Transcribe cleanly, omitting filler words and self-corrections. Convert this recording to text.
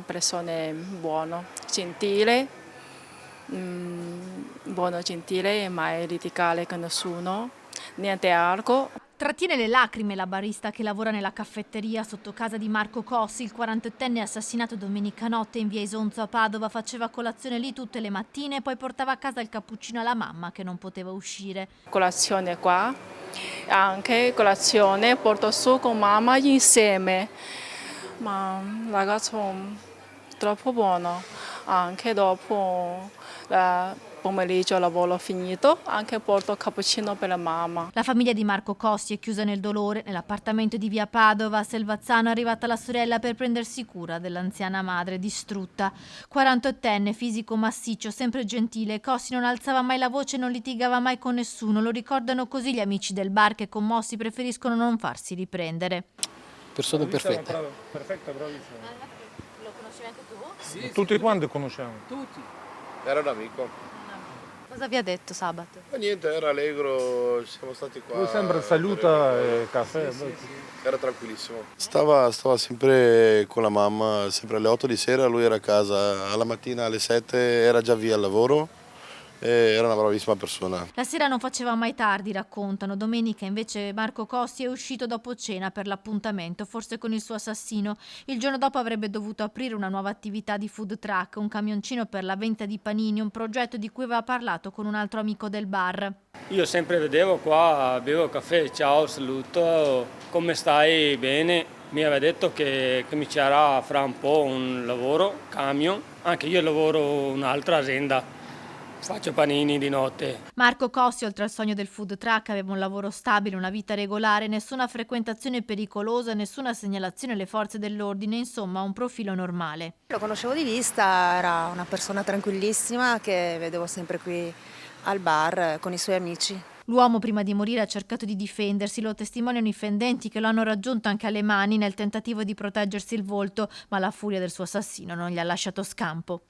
Persone buone, gentile, buono, gentile, mai litigare con nessuno, niente altro. Trattiene le lacrime la barista che lavora nella caffetteria sotto casa di Marco Cossi, il 48enne assassinato domenica notte in via Isonzo a Padova. Faceva colazione lì tutte le mattine e poi portava a casa il cappuccino alla mamma che non poteva uscire. Colazione qua, anche colazione porto su con mamma insieme, ma il ragazzo troppo buono, anche dopo il pomeriggio lavoro finito, anche porto cappuccino per la mamma. La famiglia di Marco Cossi è chiusa nel dolore. Nell'appartamento di via Padova a Selvazzano è arrivata la sorella per prendersi cura dell'anziana madre distrutta. 48enne, fisico massiccio, sempre gentile, Cossi non alzava mai la voce e non litigava mai con nessuno. Lo ricordano così gli amici del bar che, commossi, preferiscono non farsi riprendere. Persone perfette. Perfetta, bravissima. Lo conoscevi anche tu? Sì, tutti quanti conosciamo. Tutti. Era un amico. Cosa vi ha detto sabato? Ma niente, era allegro, siamo stati qua. Lui sempre saluta e caffè. Era tranquillissimo. Stava sempre con la mamma, sempre alle 8 di sera, lui era a casa, alla mattina alle 7 era già via al lavoro. Era una bravissima persona. La sera non faceva mai tardi, raccontano. Domenica invece Marco Cossi è uscito dopo cena per l'appuntamento, forse con il suo assassino. Il giorno dopo avrebbe dovuto aprire una nuova attività di food truck, un camioncino per la vendita di panini, un progetto di cui aveva parlato con un altro amico del bar. Io sempre vedevo qua, bevo caffè, ciao, saluto, come stai? Bene. Mi aveva detto che mi c'era fra un po' un lavoro, camion, anche io lavoro in un'altra azienda. Faccio panini di notte. Marco Cossi, oltre al sogno del food truck, aveva un lavoro stabile, una vita regolare, nessuna frequentazione pericolosa, nessuna segnalazione alle forze dell'ordine, insomma un profilo normale. Lo conoscevo di vista, era una persona tranquillissima che vedevo sempre qui al bar con i suoi amici. L'uomo prima di morire ha cercato di difendersi, lo testimoniano i fendenti che lo hanno raggiunto anche alle mani nel tentativo di proteggersi il volto, ma la furia del suo assassino non gli ha lasciato scampo.